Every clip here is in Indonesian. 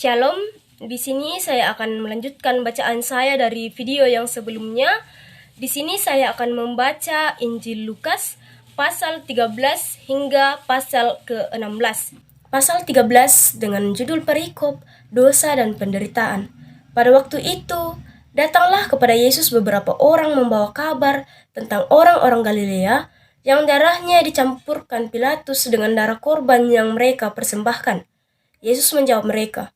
Shalom, di sini saya akan melanjutkan bacaan saya dari video yang sebelumnya. Di sini saya akan membaca Injil Lukas pasal 13 hingga pasal ke-16. Pasal 13 dengan judul perikop dosa dan penderitaan. Pada waktu itu, datanglah kepada Yesus beberapa orang membawa kabar tentang orang-orang Galilea yang darahnya dicampurkan Pilatus dengan darah korban yang mereka persembahkan. Yesus menjawab mereka,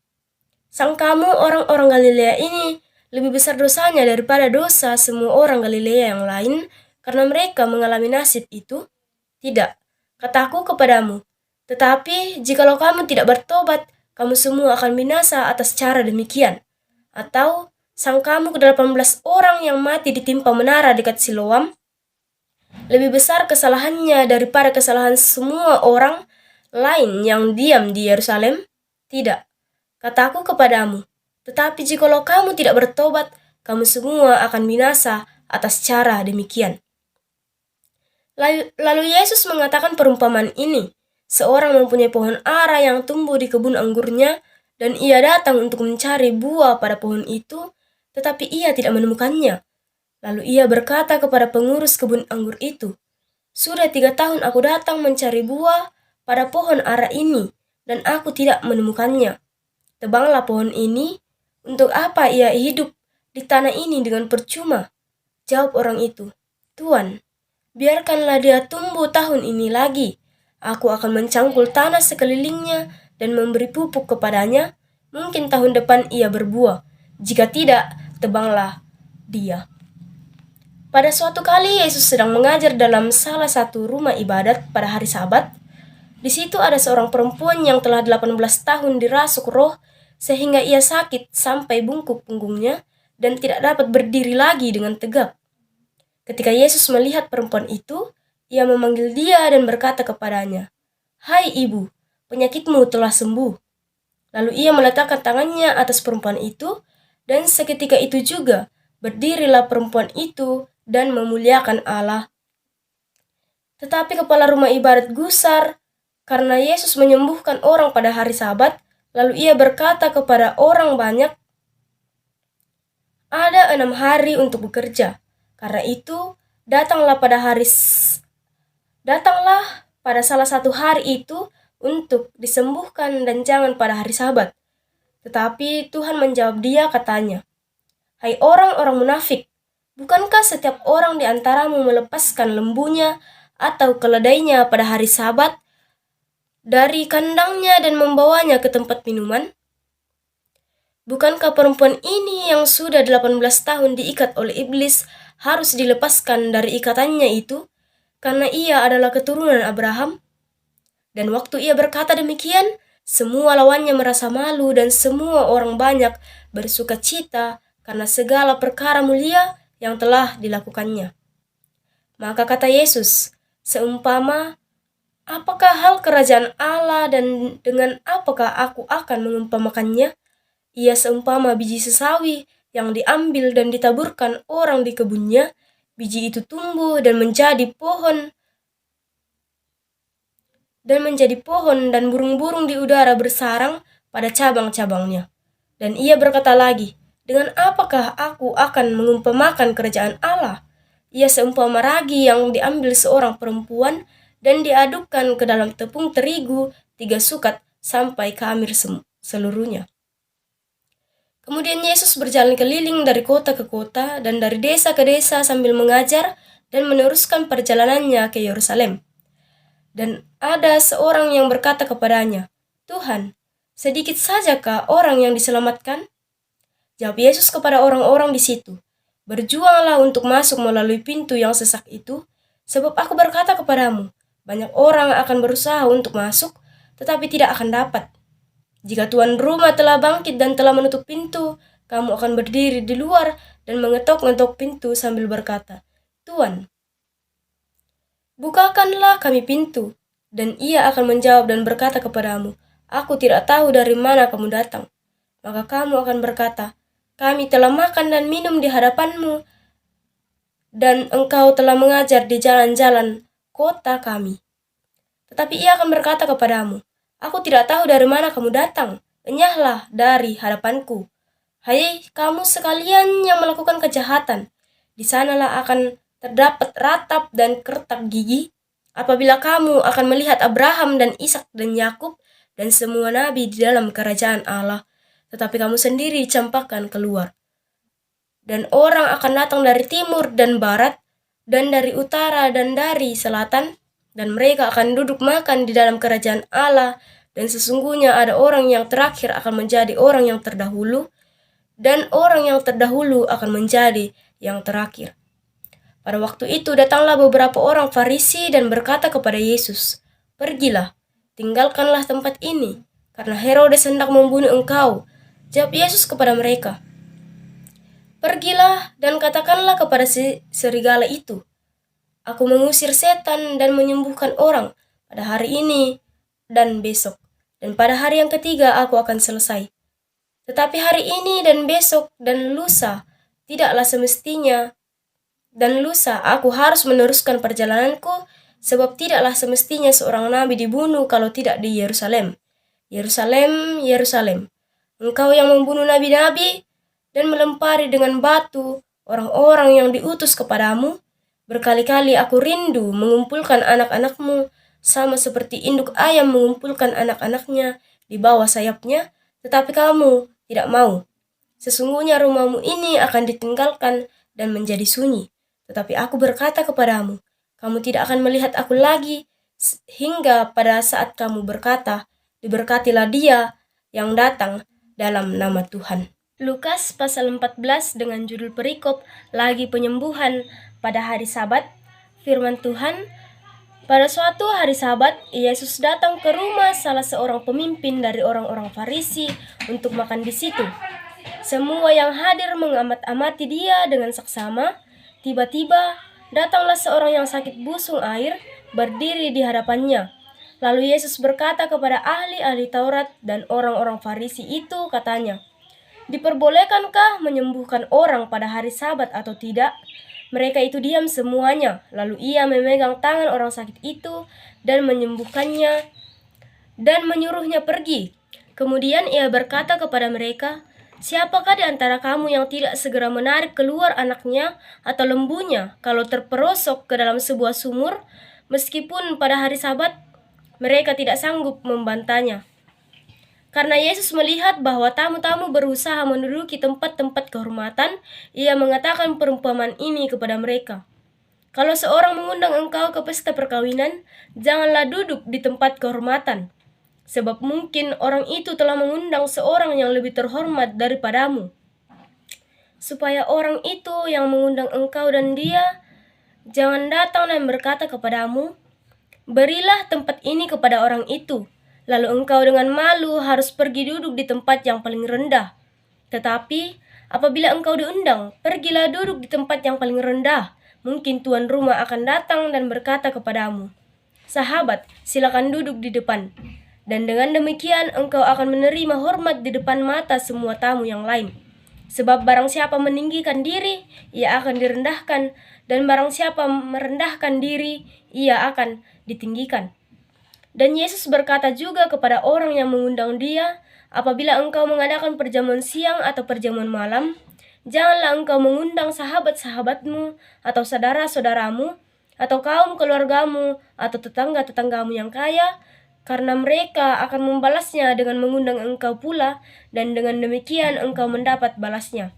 "Sang kamu orang-orang Galilea ini lebih besar dosanya daripada dosa semua orang Galilea yang lain karena mereka mengalami nasib itu? Tidak, kataku kepadamu, tetapi jikalau kamu tidak bertobat, kamu semua akan binasa atas cara demikian. Atau sang kamu ke-18 orang yang mati ditimpa menara dekat Siloam, lebih besar kesalahannya daripada kesalahan semua orang lain yang diam di Yerusalem? Tidak, kataku kepadamu, tetapi jikalau kamu tidak bertobat, kamu semua akan binasa atas cara demikian." Lalu Yesus mengatakan perumpamaan ini. Seorang mempunyai pohon ara yang tumbuh di kebun anggurnya, dan ia datang untuk mencari buah pada pohon itu, tetapi ia tidak menemukannya. Lalu ia berkata kepada pengurus kebun anggur itu, "Sudah 3 tahun aku datang mencari buah pada pohon ara ini, dan aku tidak menemukannya. Tebanglah pohon ini, untuk apa ia hidup di tanah ini dengan percuma?" Jawab orang itu, "Tuan, biarkanlah dia tumbuh tahun ini lagi. Aku akan mencangkul tanah sekelilingnya dan memberi pupuk kepadanya. Mungkin tahun depan ia berbuah. Jika tidak, tebanglah dia." Pada suatu kali Yesus sedang mengajar dalam salah satu rumah ibadat pada hari Sabat. Di situ ada seorang perempuan yang telah 18 tahun dirasuk roh sehingga ia sakit sampai bungkuk punggungnya dan tidak dapat berdiri lagi dengan tegak. Ketika Yesus melihat perempuan itu, ia memanggil dia dan berkata kepadanya, "Hai ibu, penyakitmu telah sembuh." Lalu ia meletakkan tangannya atas perempuan itu, dan seketika itu juga berdirilah perempuan itu dan memuliakan Allah. Tetapi kepala rumah ibadat gusar karena Yesus menyembuhkan orang pada hari Sabat. Lalu ia berkata kepada orang banyak, "Ada 6 hari untuk bekerja. Karena itu, datanglah pada salah satu hari itu untuk disembuhkan dan jangan pada hari Sabat." Tetapi Tuhan menjawab dia katanya, "Hai orang-orang munafik, bukankah setiap orang di antaramu melepaskan lembunya atau keledainya pada hari Sabat dari kandangnya dan membawanya ke tempat minuman? Bukankah perempuan ini yang sudah 18 tahun diikat oleh iblis harus dilepaskan dari ikatannya itu, karena ia adalah keturunan Abraham?" Dan waktu ia berkata demikian, semua lawannya merasa malu dan semua orang banyak bersuka cita karena segala perkara mulia yang telah dilakukannya. Maka kata Yesus, "Seumpama apakah hal kerajaan Allah dan dengan apakah aku akan mengumpamakannya? Ia seumpama biji sesawi yang diambil dan ditaburkan orang di kebunnya. Biji itu tumbuh dan menjadi pohon dan burung-burung di udara bersarang pada cabang-cabangnya." Dan ia berkata lagi, "Dengan apakah aku akan mengumpamakan kerajaan Allah? Ia seumpama ragi yang diambil seorang perempuan dan diadukkan ke dalam tepung terigu 3 sukat sampai khamir seluruhnya." Kemudian Yesus berjalan keliling dari kota ke kota dan dari desa ke desa sambil mengajar dan meneruskan perjalanannya ke Yerusalem. Dan ada seorang yang berkata kepadanya, "Tuhan, sedikit sajakah orang yang diselamatkan?" Jawab Yesus kepada orang-orang di situ, "Berjuanglah untuk masuk melalui pintu yang sesak itu, sebab aku berkata kepadamu, banyak orang akan berusaha untuk masuk, tetapi tidak akan dapat. Jika tuan rumah telah bangkit dan telah menutup pintu, kamu akan berdiri di luar dan mengetok-ngetok pintu sambil berkata, 'Tuan, bukakanlah kami pintu.' Dan ia akan menjawab dan berkata kepadamu, 'Aku tidak tahu dari mana kamu datang.' Maka kamu akan berkata, 'Kami telah makan dan minum di hadapanmu, dan engkau telah mengajar di jalan-jalan kota kami.' Tetapi ia akan berkata kepadamu, 'Aku tidak tahu dari mana kamu datang.' enyahlah dari hadapanku. Hai kamu sekalian yang melakukan kejahatan, di sanalah akan terdapat ratap dan kertak gigi, apabila kamu akan melihat Abraham dan Ishak dan Yakub dan semua nabi di dalam kerajaan Allah, tetapi kamu sendiri dicampakkan keluar. Dan orang akan datang dari timur dan barat, dan dari utara dan dari selatan, dan mereka akan duduk makan di dalam kerajaan Allah, dan sesungguhnya ada orang yang terakhir akan menjadi orang yang terdahulu, dan orang yang terdahulu akan menjadi yang terakhir. Pada waktu itu datanglah beberapa orang Farisi dan berkata kepada Yesus, "Pergilah, tinggalkanlah tempat ini, karena Herodes hendak membunuh engkau." Jawab Yesus kepada mereka, "Pergilah dan katakanlah kepada serigala itu, Aku mengusir setan dan menyembuhkan orang pada hari ini dan besok, dan pada hari yang ketiga aku akan selesai. Tetapi hari ini dan besok dan lusa tidaklah semestinya, dan lusa aku harus meneruskan perjalananku, sebab tidaklah semestinya seorang nabi dibunuh kalau tidak di Yerusalem. Yerusalem, Yerusalem, engkau yang membunuh nabi-nabi dan melempari dengan batu orang-orang yang diutus kepadamu. Berkali-kali aku rindu mengumpulkan anak-anakmu sama seperti induk ayam mengumpulkan anak-anaknya di bawah sayapnya, tetapi kamu tidak mau. Sesungguhnya rumahmu ini akan ditinggalkan dan menjadi sunyi. Tetapi aku berkata kepadamu, kamu tidak akan melihat aku lagi hingga pada saat kamu berkata, diberkatilah dia yang datang dalam nama Tuhan. Lukas pasal 14 dengan judul perikop lagi penyembuhan pada hari Sabat. Firman Tuhan, pada suatu hari Sabat, Yesus datang ke rumah salah seorang pemimpin dari orang-orang Farisi untuk makan di situ. Semua yang hadir mengamat-amati dia dengan saksama. Tiba-tiba datanglah seorang yang sakit busung air berdiri di hadapannya. Lalu Yesus berkata kepada ahli-ahli Taurat dan orang-orang Farisi itu, katanya, "Diperbolehkankah menyembuhkan orang pada hari Sabat atau tidak?" Mereka itu diam semuanya. Lalu ia memegang tangan orang sakit itu dan menyembuhkannya dan menyuruhnya pergi. Kemudian ia berkata kepada mereka, "Siapakah di antara kamu yang tidak segera menarik keluar anaknya atau lembunya kalau terperosok ke dalam sebuah sumur, meskipun pada hari Sabat?" Mereka tidak sanggup membantahnya. Karena Yesus melihat bahwa tamu-tamu berusaha menduduki tempat-tempat kehormatan, ia mengatakan perumpamaan ini kepada mereka. Kalau seorang mengundang engkau ke pesta perkawinan, janganlah duduk di tempat kehormatan, sebab mungkin orang itu telah mengundang seorang yang lebih terhormat daripadamu. Supaya orang itu yang mengundang engkau dan dia jangan datang dan berkata kepadamu, "Berilah tempat ini kepada orang itu." Lalu engkau dengan malu harus pergi duduk di tempat yang paling rendah. Tetapi apabila engkau diundang, pergilah duduk di tempat yang paling rendah. Mungkin tuan rumah akan datang dan berkata kepadamu, "Sahabat, silakan duduk di depan." Dan dengan demikian engkau akan menerima hormat di depan mata semua tamu yang lain. Sebab barang siapa meninggikan diri, ia akan direndahkan, dan barang siapa merendahkan diri, ia akan ditinggikan. Dan Yesus berkata juga kepada orang yang mengundang dia, "Apabila engkau mengadakan perjamuan siang atau perjamuan malam, janganlah engkau mengundang sahabat-sahabatmu atau saudara-saudaramu atau kaum keluargamu atau tetangga-tetanggamu yang kaya, karena mereka akan membalasnya dengan mengundang engkau pula, dan dengan demikian engkau mendapat balasnya.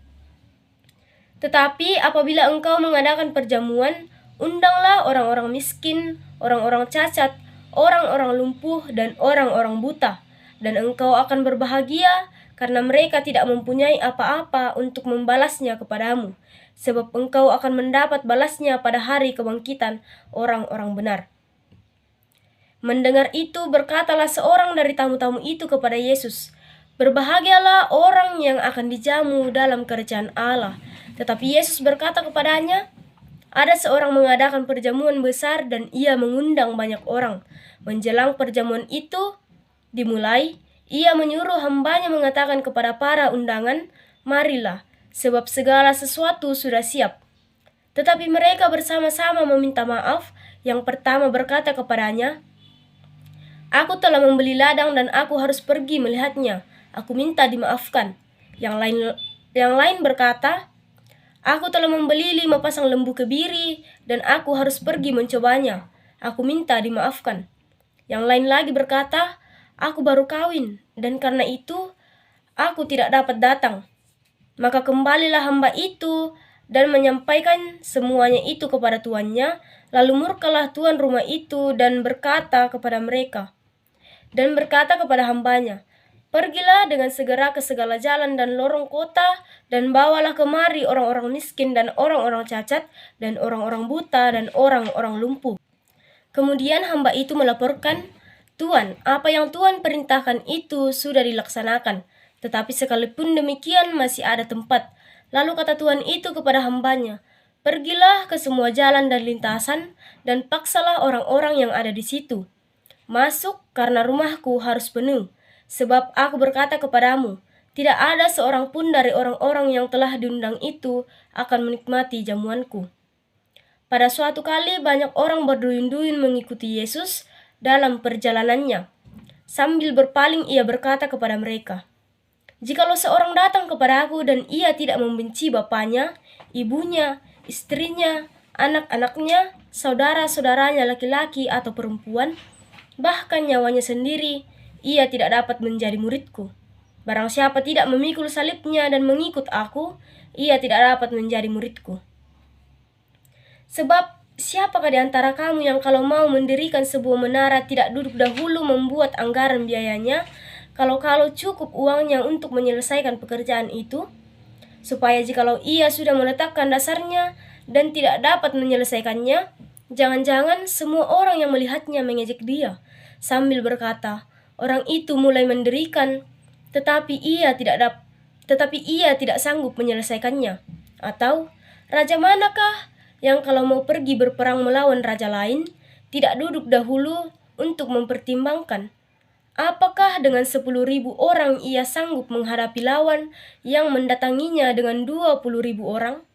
Tetapi apabila engkau mengadakan perjamuan, undanglah orang-orang miskin, orang-orang cacat, orang-orang lumpuh, dan orang-orang buta, dan engkau akan berbahagia karena mereka tidak mempunyai apa-apa untuk membalasnya kepadamu, sebab engkau akan mendapat balasnya pada hari kebangkitan orang-orang benar." Mendengar itu, berkatalah seorang dari tamu-tamu itu kepada Yesus, "Berbahagialah orang yang akan dijamu dalam kerajaan Allah." Tetapi Yesus berkata kepadanya, "Ada seorang mengadakan perjamuan besar dan ia mengundang banyak orang. Menjelang perjamuan itu dimulai, ia menyuruh hambanya mengatakan kepada para undangan, 'Marilah, sebab segala sesuatu sudah siap.' Tetapi mereka bersama-sama meminta maaf. Yang pertama berkata kepadanya, 'Aku telah membeli ladang dan aku harus pergi melihatnya. Aku minta dimaafkan." Yang lain berkata, "Aku telah membeli 5 pasang lembu kebiri dan aku harus pergi mencobanya. Aku minta dimaafkan." Yang lain lagi berkata, "Aku baru kawin dan karena itu aku tidak dapat datang." Maka kembalilah hamba itu dan menyampaikan semuanya itu kepada tuannya. Lalu murkalah tuan rumah itu dan berkata kepada hambanya, "Pergilah dengan segera ke segala jalan dan lorong kota dan bawalah kemari orang-orang miskin dan orang-orang cacat dan orang-orang buta dan orang-orang lumpuh." Kemudian hamba itu melaporkan, "Tuan, apa yang Tuan perintahkan itu sudah dilaksanakan, tetapi sekalipun demikian masih ada tempat." Lalu kata tuan itu kepada hambanya, "Pergilah ke semua jalan dan lintasan dan paksalah orang-orang yang ada di situ masuk, karena rumahku harus penuh. Sebab aku berkata kepadamu, tidak ada seorang pun dari orang-orang yang telah diundang itu akan menikmati jamuanku." Pada suatu kali banyak orang berduyun-duyun mengikuti Yesus dalam perjalanannya. Sambil berpaling ia berkata kepada mereka, "Jikalau seorang datang kepadaku dan ia tidak membenci bapaknya, ibunya, istrinya, anak-anaknya, saudara-saudaranya laki-laki atau perempuan, bahkan nyawanya sendiri, ia tidak dapat menjadi muridku. Barang siapa tidak memikul salibnya dan mengikut aku, ia tidak dapat menjadi muridku. Sebab siapakah di antara kamu yang kalau mau mendirikan sebuah menara tidak duduk dahulu membuat anggaran biayanya, kalau cukup uangnya untuk menyelesaikan pekerjaan itu, supaya jikalau ia sudah meletakkan dasarnya dan tidak dapat menyelesaikannya, jangan-jangan semua orang yang melihatnya mengejek dia, sambil berkata, 'Orang itu mulai mendirikan, tetapi ia tidak sanggup menyelesaikannya.' Atau, raja manakah yang kalau mau pergi berperang melawan raja lain, tidak duduk dahulu untuk mempertimbangkan, apakah dengan 10.000 orang ia sanggup menghadapi lawan yang mendatanginya dengan 20.000 orang?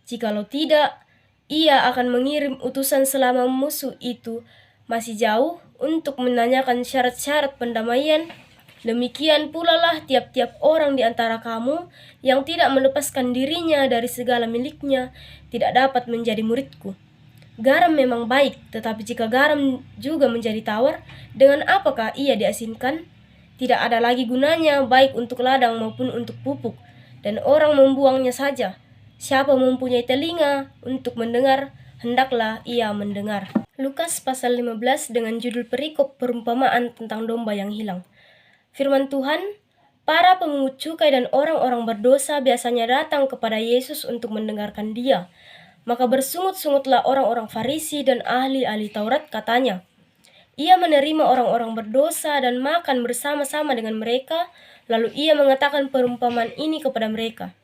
Jikalau tidak, ia akan mengirim utusan selama musuh itu masih jauh untuk menanyakan syarat-syarat pendamaian. Demikian pula lah tiap-tiap orang di antara kamu yang tidak melepaskan dirinya dari segala miliknya tidak dapat menjadi muridku. Garam memang baik, tetapi jika garam juga menjadi tawar, dengan apakah ia diasinkan? Tidak ada lagi gunanya baik untuk ladang maupun untuk pupuk, dan orang membuangnya saja. Siapa mempunyai telinga untuk mendengar, hendaklah ia mendengar." Lukas pasal 15 dengan judul perikop perumpamaan tentang domba yang hilang. Firman Tuhan, para pemungut cukai dan orang-orang berdosa biasanya datang kepada Yesus untuk mendengarkan Dia. Maka bersungut-sungutlah orang-orang Farisi dan ahli-ahli Taurat, katanya, "Ia menerima orang-orang berdosa dan makan bersama-sama dengan mereka." Lalu ia mengatakan perumpamaan ini kepada mereka,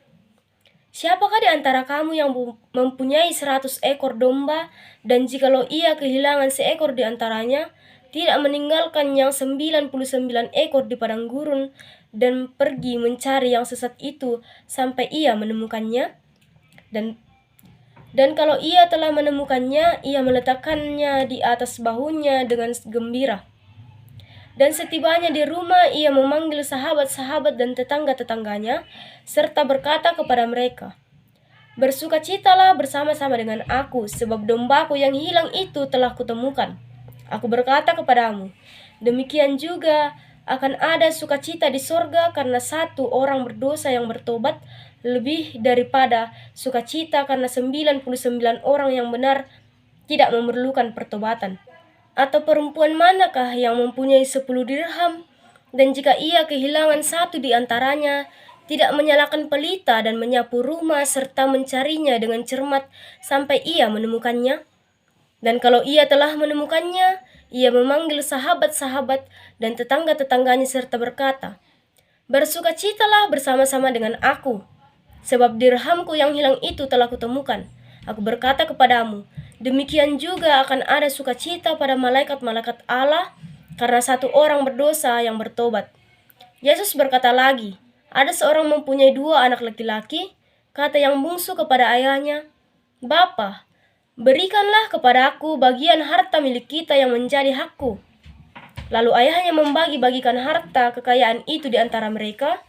"Siapakah di antara kamu yang mempunyai 100 ekor domba, dan jikalau ia kehilangan seekor di antaranya, tidak meninggalkan yang 99 ekor di padang gurun dan pergi mencari yang sesat itu sampai ia menemukannya? Dan kalau ia telah menemukannya, ia meletakkannya di atas bahunya dengan gembira. Dan setibanya di rumah, ia memanggil sahabat-sahabat dan tetangga-tetangganya, serta berkata kepada mereka, 'Bersukacitalah bersama-sama dengan aku, sebab dombaku yang hilang itu telah kutemukan.' Aku berkata kepadamu, demikian juga akan ada sukacita di sorga karena satu orang berdosa yang bertobat, lebih daripada sukacita karena 99 orang yang benar tidak memerlukan pertobatan. Atau perempuan manakah yang mempunyai 10 dirham, dan jika ia kehilangan satu di antaranya, tidak menyalakan pelita dan menyapu rumah serta mencarinya dengan cermat sampai ia menemukannya? Dan kalau ia telah menemukannya, ia memanggil sahabat-sahabat dan tetangga-tetangganya serta berkata, 'Bersukacitalah bersama-sama dengan aku, sebab dirhamku yang hilang itu telah kutemukan.' Aku berkata kepadamu, demikian juga akan ada sukacita pada malaikat-malaikat Allah karena satu orang berdosa yang bertobat." Yesus berkata lagi, "Ada seorang mempunyai 2 anak laki-laki. Kata yang bungsu kepada ayahnya, 'Bapa, berikanlah kepadaku bagian harta milik kita yang menjadi hakku.' Lalu ayahnya membagi-bagikan harta kekayaan itu di antara mereka.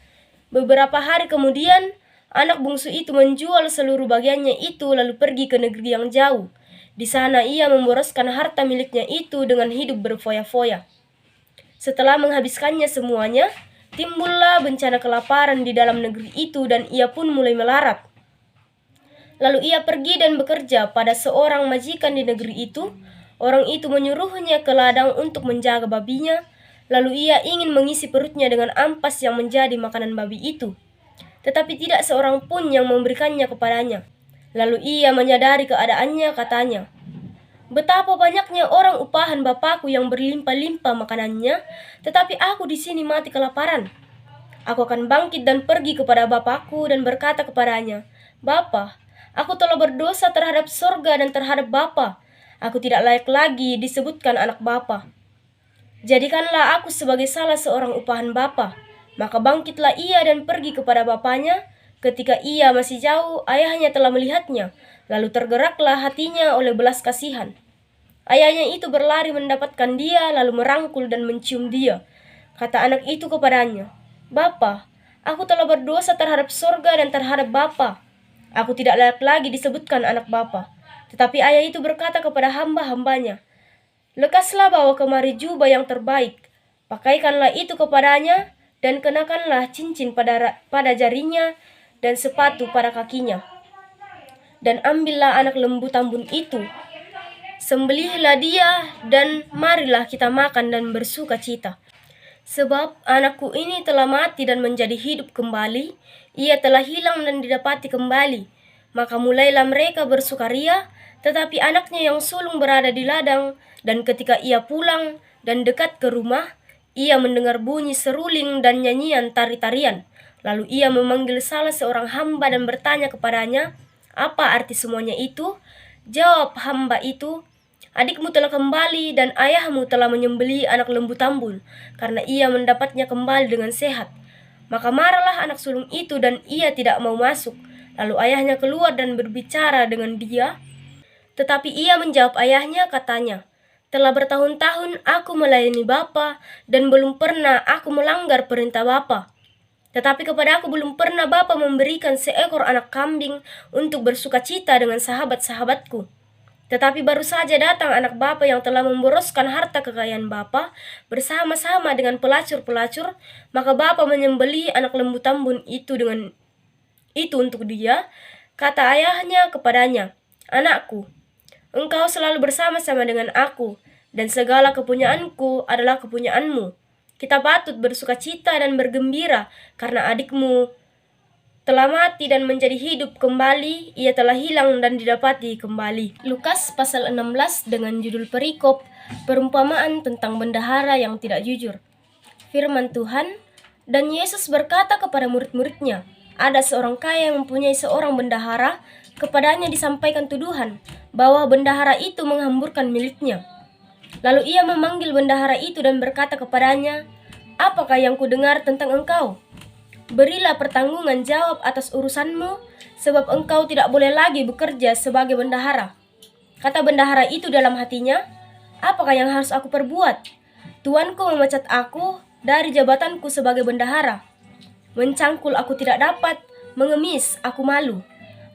Beberapa hari kemudian, anak bungsu itu menjual seluruh bagiannya itu lalu pergi ke negeri yang jauh. Di sana ia memboroskan harta miliknya itu dengan hidup berfoya-foya. Setelah menghabiskannya semuanya, timbullah bencana kelaparan di dalam negeri itu dan ia pun mulai melarat. Lalu ia pergi dan bekerja pada seorang majikan di negeri itu. Orang itu menyuruhnya ke ladang untuk menjaga babinya. Lalu ia ingin mengisi perutnya dengan ampas yang menjadi makanan babi itu. Tetapi tidak seorang pun yang memberikannya kepadanya. Lalu ia menyadari keadaannya, katanya, "Betapa banyaknya orang upahan bapakku yang berlimpah-limpah makanannya, tetapi aku di sini mati kelaparan. Aku akan bangkit dan pergi kepada bapakku dan berkata kepadanya, 'Bapa, aku telah berdosa terhadap sorga dan terhadap Bapa. Aku tidak layak lagi disebutkan anak Bapa. Jadikanlah aku sebagai salah seorang upahan Bapa.' Maka bangkitlah ia dan pergi kepada bapaknya. Ketika ia masih jauh, ayahnya telah melihatnya. Lalu tergeraklah hatinya oleh belas kasihan. Ayahnya itu berlari mendapatkan dia, lalu merangkul dan mencium dia. Kata anak itu kepadanya, 'Bapa, aku telah berdosa terhadap sorga dan terhadap Bapa. Aku tidak layak lagi disebutkan anak Bapa.' Tetapi ayah itu berkata kepada hamba-hambanya, 'Lekaslah bawa kemari jubah yang terbaik, pakaikanlah itu kepadanya, dan kenakanlah cincin pada jarinya dan sepatu pada kakinya. Dan ambillah anak lembu tambun itu, sembelihlah dia, dan marilah kita makan dan bersuka cita. Sebab anakku ini telah mati dan menjadi hidup kembali, ia telah hilang dan didapati kembali.' Maka mulailah mereka bersukaria, tetapi anaknya yang sulung berada di ladang, dan ketika ia pulang dan dekat ke rumah, ia mendengar bunyi seruling dan nyanyian tari-tarian. Lalu ia memanggil salah seorang hamba dan bertanya kepadanya, 'Apa arti semuanya itu?' Jawab hamba itu, 'Adikmu telah kembali dan ayahmu telah menyembelih anak lembu tambun, karena ia mendapatnya kembali dengan sehat.' Maka marahlah anak sulung itu dan ia tidak mau masuk. Lalu ayahnya keluar dan berbicara dengan dia. Tetapi ia menjawab ayahnya, katanya, 'Telah bertahun-tahun aku melayani Bapa dan belum pernah aku melanggar perintah Bapa. Tetapi kepada aku belum pernah Bapa memberikan seekor anak kambing untuk bersuka cita dengan sahabat-sahabatku. Tetapi baru saja datang anak Bapa yang telah memboroskan harta kekayaan Bapa bersama-sama dengan pelacur-pelacur, maka Bapa menyembelih anak lembu tambun itu untuk dia.' Kata ayahnya kepadanya, 'Anakku, engkau selalu bersama-sama dengan aku, dan segala kepunyaanku adalah kepunyaanmu. Kita patut bersuka cita dan bergembira, karena adikmu telah mati dan menjadi hidup kembali, ia telah hilang dan didapati kembali.'" Lukas pasal 16 dengan judul perikop, perumpamaan tentang bendahara yang tidak jujur. Firman Tuhan, "Dan Yesus berkata kepada murid-muridnya, ada seorang kaya yang mempunyai seorang bendahara. Kepadanya disampaikan tuduhan bahwa bendahara itu menghamburkan miliknya. Lalu ia memanggil bendahara itu dan berkata kepadanya, 'Apakah yang kudengar tentang engkau? Berilah pertanggungan jawab atas urusanmu, sebab engkau tidak boleh lagi bekerja sebagai bendahara.' Kata bendahara itu dalam hatinya, 'Apakah yang harus aku perbuat? Tuanku memecat aku dari jabatanku sebagai bendahara. Mencangkul aku tidak dapat, mengemis aku malu.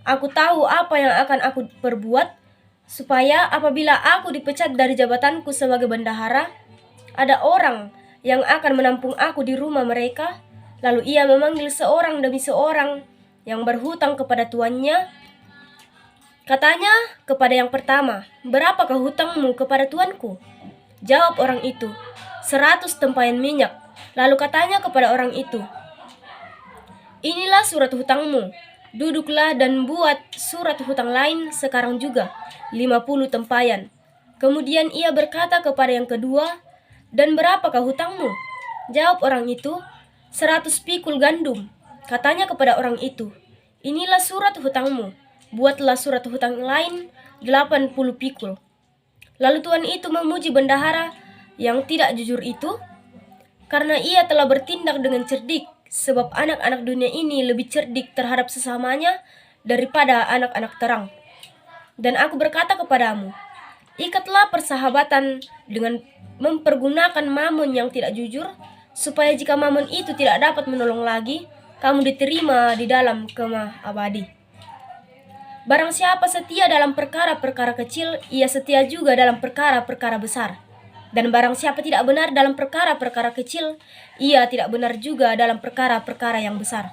Aku tahu apa yang akan aku perbuat, supaya apabila aku dipecat dari jabatanku sebagai bendahara, ada orang yang akan menampung aku di rumah mereka.' Lalu ia memanggil seorang demi seorang yang berhutang kepada tuannya. Katanya kepada yang pertama, 'Berapakah hutangmu kepada tuanku?' Jawab orang itu, 100 tempayan minyak. Lalu katanya kepada orang itu, 'Inilah surat hutangmu. Duduklah dan buat surat hutang lain sekarang juga, 50 tempayan.' Kemudian ia berkata kepada yang kedua, 'Dan berapakah hutangmu?' Jawab orang itu, 100 pikul gandum. Katanya kepada orang itu, 'Inilah surat hutangmu. Buatlah surat hutang lain 80 pikul.' Lalu tuan itu memuji bendahara yang tidak jujur itu, karena ia telah bertindak dengan cerdik, sebab anak-anak dunia ini lebih cerdik terhadap sesamanya daripada anak-anak terang. Dan aku berkata kepadamu, ikatlah persahabatan dengan mempergunakan Mammon yang tidak jujur, supaya jika Mammon itu tidak dapat menolong lagi, kamu diterima di dalam kemah abadi. Barang siapa setia dalam perkara-perkara kecil, ia setia juga dalam perkara-perkara besar. Dan barang siapa tidak benar dalam perkara-perkara kecil, ia tidak benar juga dalam perkara-perkara yang besar.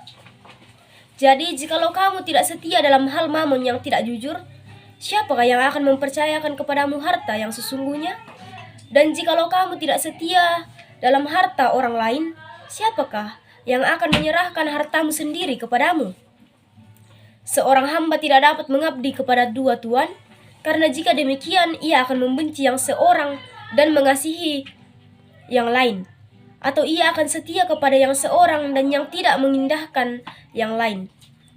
Jadi, jikalau kamu tidak setia dalam hal Mammon yang tidak jujur, siapakah yang akan mempercayakan kepadamu harta yang sesungguhnya? Dan jikalau kamu tidak setia dalam harta orang lain, siapakah yang akan menyerahkan hartamu sendiri kepadamu? Seorang hamba tidak dapat mengabdi kepada dua tuan, karena jika demikian ia akan membenci yang seorang dan mengasihi yang lain, atau ia akan setia kepada yang seorang dan yang tidak mengindahkan yang lain.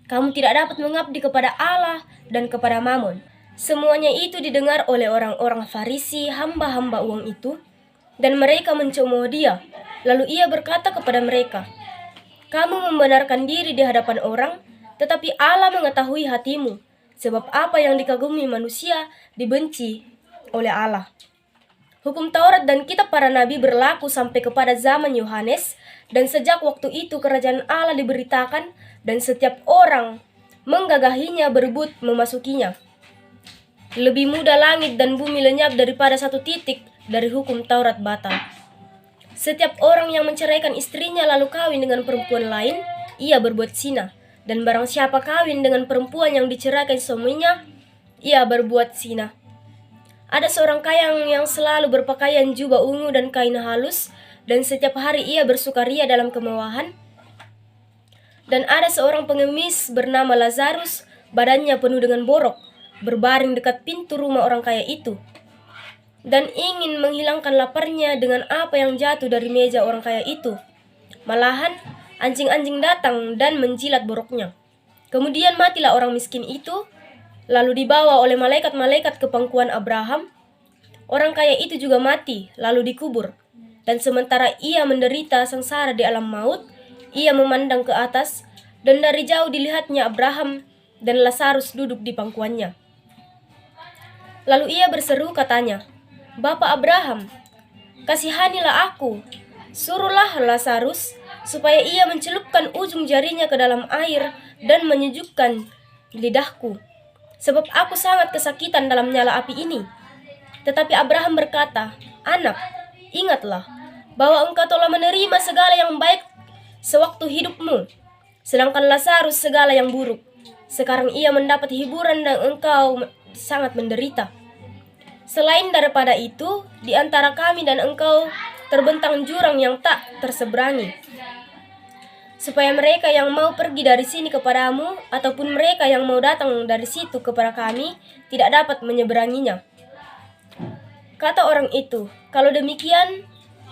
Kamu tidak dapat mengabdi kepada Allah dan kepada Mammon. Semuanya itu didengar oleh orang-orang Farisi, hamba-hamba uang itu, dan mereka mencemooh dia. Lalu ia berkata kepada mereka, "Kamu membenarkan diri di hadapan orang, tetapi Allah mengetahui hatimu, sebab apa yang dikagumi manusia dibenci oleh Allah." Hukum Taurat dan kitab para nabi berlaku sampai kepada zaman Yohanes, dan sejak waktu itu kerajaan Allah diberitakan, dan setiap orang menggagahinya berebut memasukinya. Lebih mudah langit dan bumi lenyap daripada satu titik dari hukum Taurat batal. Setiap orang yang menceraikan istrinya lalu kawin dengan perempuan lain, ia berbuat zina. Dan barang siapa kawin dengan perempuan yang diceraikan suaminya, ia berbuat zina. Ada seorang kaya yang selalu berpakaian jubah ungu dan kain halus, dan setiap hari ia bersukaria dalam kemewahan. Dan ada seorang pengemis bernama Lazarus, badannya penuh dengan borok, berbaring dekat pintu rumah orang kaya itu, dan ingin menghilangkan laparnya dengan apa yang jatuh dari meja orang kaya itu. Malahan, anjing-anjing datang dan menjilat boroknya. Kemudian matilah orang miskin itu, lalu dibawa oleh malaikat-malaikat ke pangkuan Abraham. Orang kaya itu juga mati, lalu dikubur. Dan sementara ia menderita sengsara di alam maut, ia memandang ke atas, dan dari jauh dilihatnya Abraham dan Lazarus duduk di pangkuannya. Lalu ia berseru katanya, "Bapak Abraham, kasihanilah aku, suruhlah Lazarus supaya ia mencelupkan ujung jarinya ke dalam air dan menyejukkan lidahku, sebab aku sangat kesakitan dalam nyala api ini." Tetapi Abraham berkata, "Anak, ingatlah bahwa engkau telah menerima segala yang baik sewaktu hidupmu, sedangkan Lazarus segala yang buruk. Sekarang ia mendapat hiburan dan engkau sangat menderita. Selain daripada itu, di antara kami dan engkau terbentang jurang yang tak terseberangi, supaya mereka yang mau pergi dari sini kepadamu, ataupun mereka yang mau datang dari situ kepada kami, tidak dapat menyeberanginya." Kata orang itu, "Kalau demikian,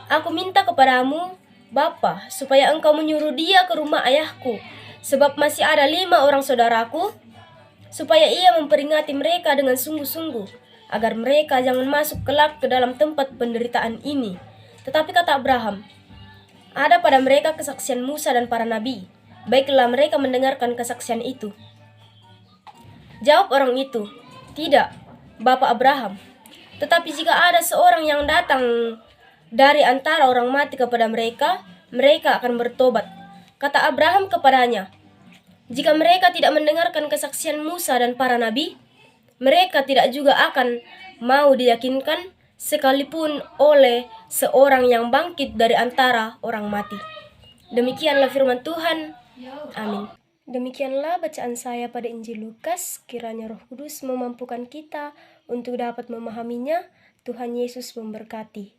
aku minta kepadamu, Bapa, supaya engkau menyuruh dia ke rumah ayahku, sebab masih ada 5 orang saudaraku, supaya ia memperingati mereka dengan sungguh-sungguh, agar mereka jangan masuk kelak ke dalam tempat penderitaan ini." Tetapi kata Abraham, "Ada pada mereka kesaksian Musa dan para nabi, baiklah mereka mendengarkan kesaksian itu." Jawab orang itu, "Tidak, Bapak Abraham. Tetapi jika ada seorang yang datang dari antara orang mati kepada mereka, mereka akan bertobat." Kata Abraham kepadanya, "Jika mereka tidak mendengarkan kesaksian Musa dan para nabi, mereka tidak juga akan mau diyakinkan sekalipun oleh seorang yang bangkit dari antara orang mati." Demikianlah firman Tuhan. Amin. Demikianlah bacaan saya pada Injil Lukas. Kiranya Roh Kudus memampukan kita untuk dapat memahaminya. Tuhan Yesus memberkati.